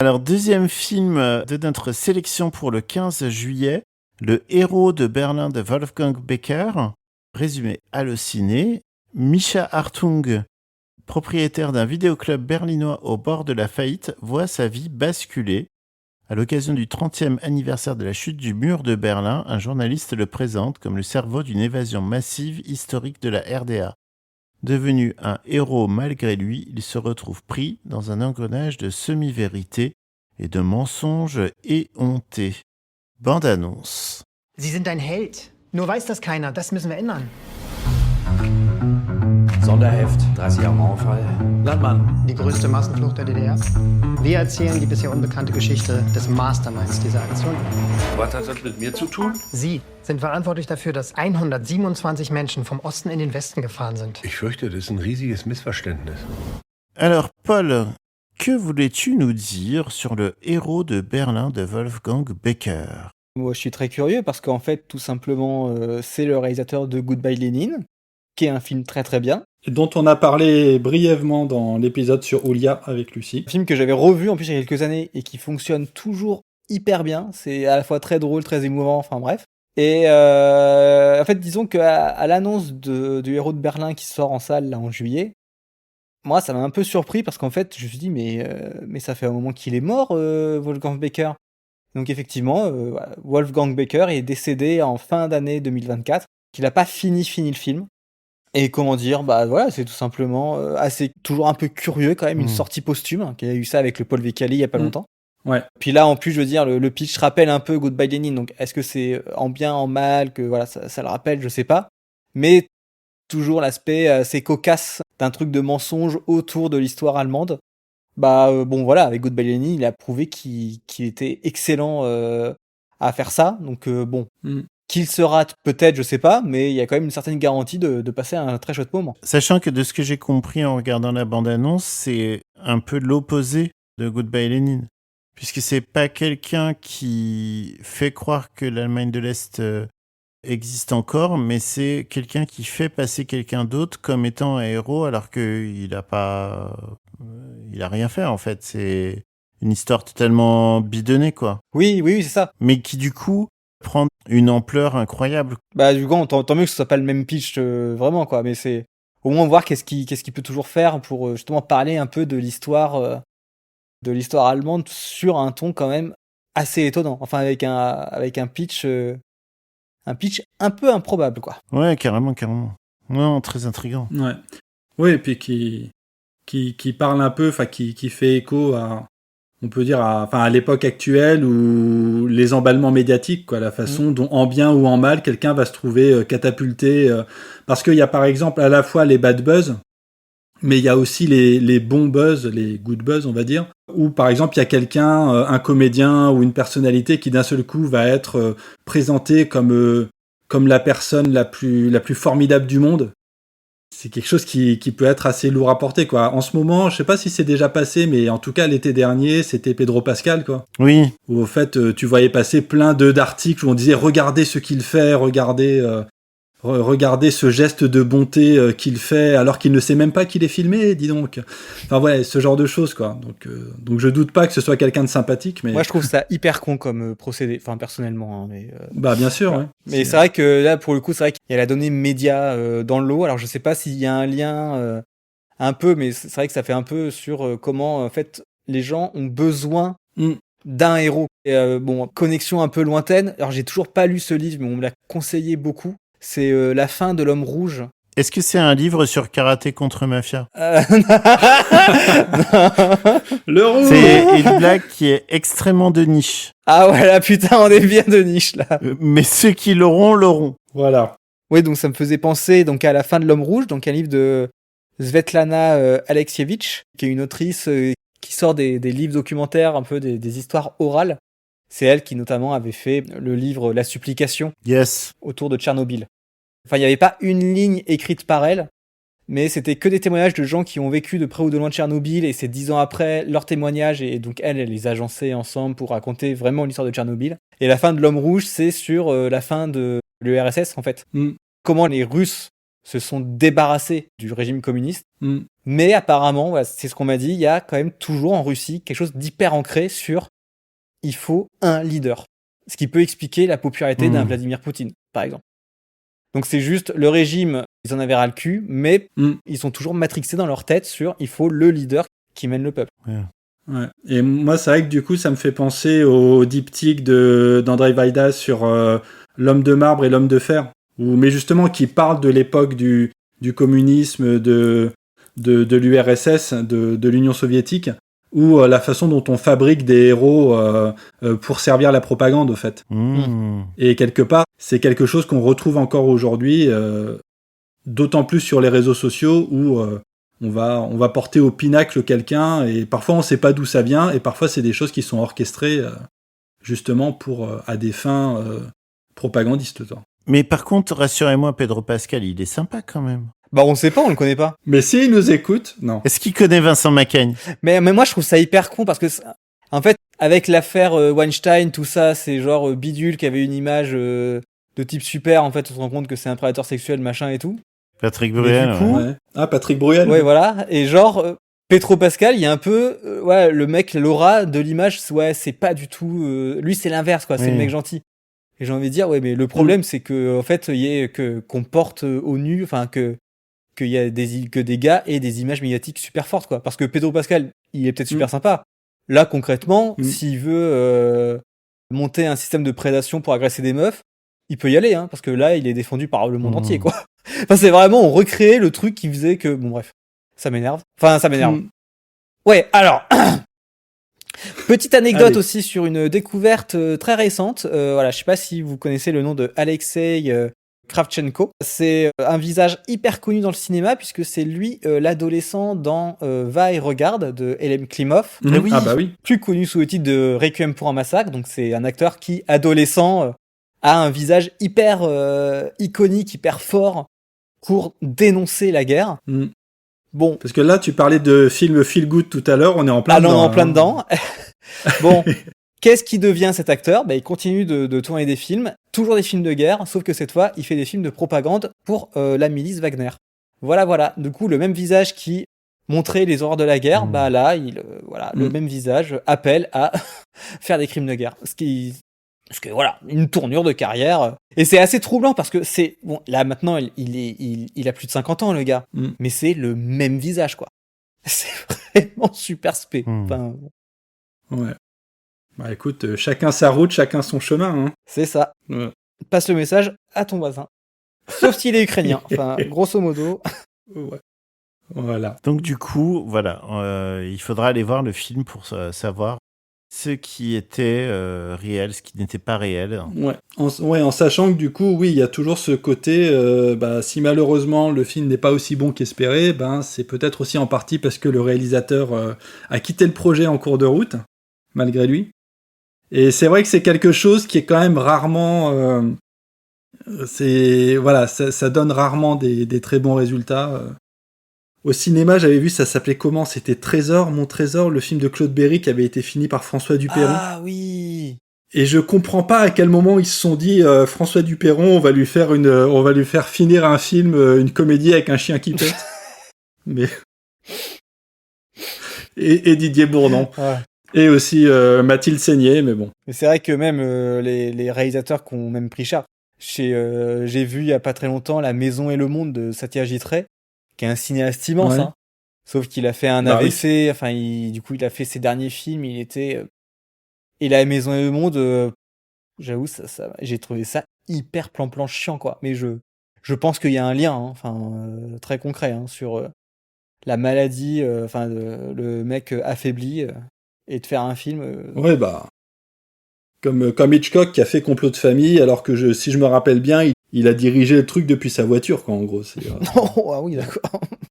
Alors, deuxième film de notre sélection pour le 15 juillet, Le héros de Berlin de Wolfgang Becker, résumé Allociné. Mischa Hartung, propriétaire d'un vidéoclub berlinois au bord de la faillite, voit sa vie basculer. À l'occasion du 30e anniversaire de la chute du mur de Berlin, un journaliste le présente comme le cerveau d'une évasion massive historique de la RDA. Devenu un héros malgré lui, il se retrouve pris dans un engrenage de semi-vérité et de mensonges éhontés. Bande-annonce. Sie sind ein Held. Nur weiß das keiner. Das müssen wir ändern. Sonderheft, 30 Jahre Mauerfall. Landmann. Die größte Massenflucht der DDR. Wir erzählen die bisher unbekannte Geschichte des Masterminds dieser Aktion. Was hat das mit mir zu tun? Sie sind verantwortlich dafür, dass 127 Menschen vom Osten in den Westen gefahren sind. Ich fürchte, das ist ein riesiges Missverständnis. Alors, Paul, que voulais-tu nous dire sur le héros de Berlin de Wolfgang Becker? Moi, je suis très curieux parce qu'en fait, tout simplement, c'est le réalisateur de Goodbye Lenin, qui est un film très très bien. Et dont on a parlé brièvement dans l'épisode sur Oulia avec Lucie. Un film que j'avais revu en plus il y a quelques années et qui fonctionne toujours hyper bien. C'est à la fois très drôle, très émouvant, enfin bref. Et en fait, disons qu'à l'annonce du héros de Berlin qui sort en salle là, en juillet, moi ça m'a un peu surpris parce qu'en fait je me suis dit mais ça fait un moment qu'il est mort, Wolfgang Becker. Donc effectivement, Wolfgang Becker est décédé en fin d'année 2024, qu'il n'a pas fini le film. Et comment dire, bah voilà, c'est tout simplement assez toujours un peu curieux quand même, une sortie posthume, hein, qu'il y a eu ça avec le Paul Vécali il y a pas longtemps. Ouais. Puis là, en plus, je veux dire, le pitch rappelle un peu Goodbye Lenin, donc est-ce que c'est en bien, en mal, que voilà, ça le rappelle, je sais pas. Mais toujours l'aspect assez cocasse d'un truc de mensonge autour de l'histoire allemande. Bon voilà, avec Goodbye Lenin, il a prouvé qu'il était excellent à faire ça, donc bon. Qu'il se rate peut-être, je sais pas, mais il y a quand même une certaine garantie de passer un très chouette moment. Sachant que de ce que j'ai compris en regardant la bande-annonce, c'est un peu l'opposé de Goodbye Lenin. Puisque c'est pas quelqu'un qui fait croire que l'Allemagne de l'Est existe encore, mais c'est quelqu'un qui fait passer quelqu'un d'autre comme étant un héros alors qu'il a rien fait en fait. C'est une histoire totalement bidonnée quoi. Oui, c'est ça. Mais qui du coup prend une ampleur incroyable. Du coup, tant mieux que ce soit pas le même pitch vraiment quoi, mais c'est au moins voir qu'est-ce qu'il peut toujours faire pour justement parler un peu de l'histoire allemande sur un ton quand même assez étonnant. Enfin avec un pitch un peu improbable quoi. Ouais, carrément. Non, très intriguant. Ouais. Oui, et puis qui parle un peu, enfin qui fait écho à, on peut dire à l'époque actuelle où les emballements médiatiques, quoi, la façon dont en bien ou en mal quelqu'un va se trouver catapulté, parce qu'il y a par exemple à la fois les bad buzz, mais il y a aussi les bons buzz, les good buzz on va dire, où par exemple il y a quelqu'un, un comédien ou une personnalité qui d'un seul coup va être présenté comme la personne la plus formidable du monde. C'est quelque chose qui peut être assez lourd à porter, quoi. En ce moment, je sais pas si c'est déjà passé, mais en tout cas, l'été dernier, c'était Pedro Pascal, quoi. Oui. Où, au fait, tu voyais passer plein d'articles où on disait « Regardez ce qu'il fait, regardez ce geste de bonté qu'il fait, alors qu'il ne sait même pas qu'il est filmé, dis donc. » Enfin, ouais, ce genre de choses, quoi. Donc je doute pas que ce soit quelqu'un de sympathique, mais... Moi, je trouve ça hyper con comme procédé, enfin, personnellement, hein, mais... bien sûr, ouais. Mais c'est vrai que là, pour le coup, c'est vrai qu'il y a la donnée média dans le lot. Alors, je sais pas s'il y a un lien un peu, mais c'est vrai que ça fait un peu sur comment, en fait, les gens ont besoin d'un héros. Et, connexion un peu lointaine. Alors, j'ai toujours pas lu ce livre, mais on me l'a conseillé beaucoup. C'est La fin de l'homme rouge. Est-ce que c'est un livre sur karaté contre mafia? Le rouge. C'est une blague qui est extrêmement de niche. Ah ouais, là, putain, on est bien de niche, là. Mais ceux qui l'auront. Voilà. Oui, donc ça me faisait penser donc à La fin de l'homme rouge, donc un livre de Svetlana Alexievitch, qui est une autrice qui sort des livres documentaires, un peu des histoires orales. C'est elle qui notamment avait fait le livre La supplication. Yes. Autour de Tchernobyl. Enfin, il n'y avait pas une ligne écrite par elle, mais c'était que des témoignages de gens qui ont vécu de près ou de loin de Tchernobyl, et c'est 10 ans après leurs témoignages, et donc elle les agençait ensemble pour raconter vraiment l'histoire de Tchernobyl. Et La fin de l'homme rouge, c'est sur la fin de l'URSS, en fait. Comment les Russes se sont débarrassés du régime communiste. Mm. Mais apparemment, voilà, c'est ce qu'on m'a dit, il y a quand même toujours en Russie quelque chose d'hyper ancré sur il faut un leader. Ce qui peut expliquer la popularité d'un Vladimir Poutine, par exemple. Donc c'est juste, le régime, ils en avaient ras le cul, mais ils sont toujours matrixés dans leur tête sur il faut le leader qui mène le peuple. Ouais. Et moi, c'est vrai que du coup, ça me fait penser au diptyque d'Andrzej Wajda sur l'homme de marbre et l'homme de fer, mais justement qui parle de l'époque du communisme, de l'URSS, de l'Union soviétique, ou la façon dont on fabrique des héros pour servir la propagande, au fait. Et quelque part, c'est quelque chose qu'on retrouve encore aujourd'hui, d'autant plus sur les réseaux sociaux, où on va porter au pinacle quelqu'un, et parfois on sait pas d'où ça vient, et parfois c'est des choses qui sont orchestrées justement à des fins propagandistes. Mais par contre, rassurez-moi, Pedro Pascal, il est sympa quand même. Bah on sait pas, on le connaît pas. Mais s'il nous écoute, non. Est-ce qu'il connaît Vincent Macaigne ? Mais moi je trouve ça hyper con parce que en fait avec l'affaire Weinstein, tout ça, c'est genre bidule qui avait une image de type super, en fait on se rend compte que c'est un prédateur sexuel machin et tout. Patrick Bruel. Du coup, ouais. Ah, Patrick Bruel. Ouais, voilà. Et genre Petro Pascal, il y a un peu ouais, le mec, l'aura de l'image, ouais, c'est pas du tout lui c'est l'inverse quoi, c'est le mec gentil. Et j'ai envie de dire ouais, mais le problème c'est que en fait, il y a qu'on porte au nu, enfin qu'il y a que des gars et des images médiatiques super fortes quoi, parce que Pedro Pascal, il est peut-être super sympa. Là concrètement, s'il veut monter un système de prédation pour agresser des meufs, il peut y aller hein, parce que là, il est défendu par le monde entier quoi. Enfin, c'est vraiment on recréait le truc qui faisait que bon bref, ça m'énerve. Ouais, alors petite anecdote aussi sur une découverte très récente. Voilà, je sais pas si vous connaissez le nom de Alexei Kravchenko. C'est un visage hyper connu dans le cinéma puisque c'est lui l'adolescent dans Va et regarde de Elem Klimov. Oui. Ah bah oui. Plus connu sous le titre de Requiem pour un massacre. Donc c'est un acteur qui, adolescent, a un visage hyper iconique, hyper fort pour dénoncer la guerre. Bon. Parce que là, tu parlais de film feel good tout à l'heure, on est en plein dedans. On est en plein dedans. Bon. Qu'est-ce qui devient cet acteur ? Il continue de tourner des films, toujours des films de guerre, sauf que cette fois, il fait des films de propagande pour la milice Wagner. Voilà. Du coup, le même visage qui montrait les horreurs de la guerre, là, le même visage appelle à faire des crimes de guerre. Parce que voilà, une tournure de carrière. Et c'est assez troublant parce que c'est bon, là maintenant, il a plus de 50 ans, le gars, mais c'est le même visage, quoi. C'est vraiment super spé. Enfin, ouais. Bah écoute, chacun sa route, chacun son chemin. Hein. C'est ça. Ouais. Passe le message à ton voisin. Sauf s'il est ukrainien. Enfin, grosso modo. Ouais. Voilà. Donc du coup, voilà, il faudra aller voir le film pour savoir ce qui était réel, ce qui n'était pas réel. Ouais. En sachant que du coup, oui, il y a toujours ce côté, si malheureusement le film n'est pas aussi bon qu'espéré, c'est peut-être aussi en partie parce que le réalisateur a quitté le projet en cours de route, malgré lui. Et c'est vrai que c'est quelque chose qui est quand même rarement... ça donne rarement des très bons résultats. Au cinéma, j'avais vu, ça s'appelait comment ? C'était Trésor, Mon Trésor, le film de Claude Berry qui avait été fini par François Dupeyron. Ah oui. Et je comprends pas à quel moment ils se sont dit François Dupeyron, on va lui faire finir un film, une comédie avec un chien qui pète. Mais et Didier Bourdon. Ouais. Et aussi Mathilde Seigné, mais bon. Mais c'est vrai que même les réalisateurs qui ont même pris cher. J'ai vu il y a pas très longtemps La Maison et le Monde de Satya Gitre, qui est un cinéaste immense, hein. Sauf qu'il a fait un AVC, oui. Enfin, du coup, il a fait ses derniers films, il était... Et La Maison et le Monde, j'avoue, j'ai trouvé ça hyper plan-plan chiant, quoi. Mais je pense qu'il y a un lien, hein, très concret, hein, sur la maladie, le mec affaibli, et de faire un film... Ouais, comme Hitchcock qui a fait Complot de famille, alors que si je me rappelle bien, il a dirigé le truc depuis sa voiture, quoi, en gros. Non, ah oui, d'accord.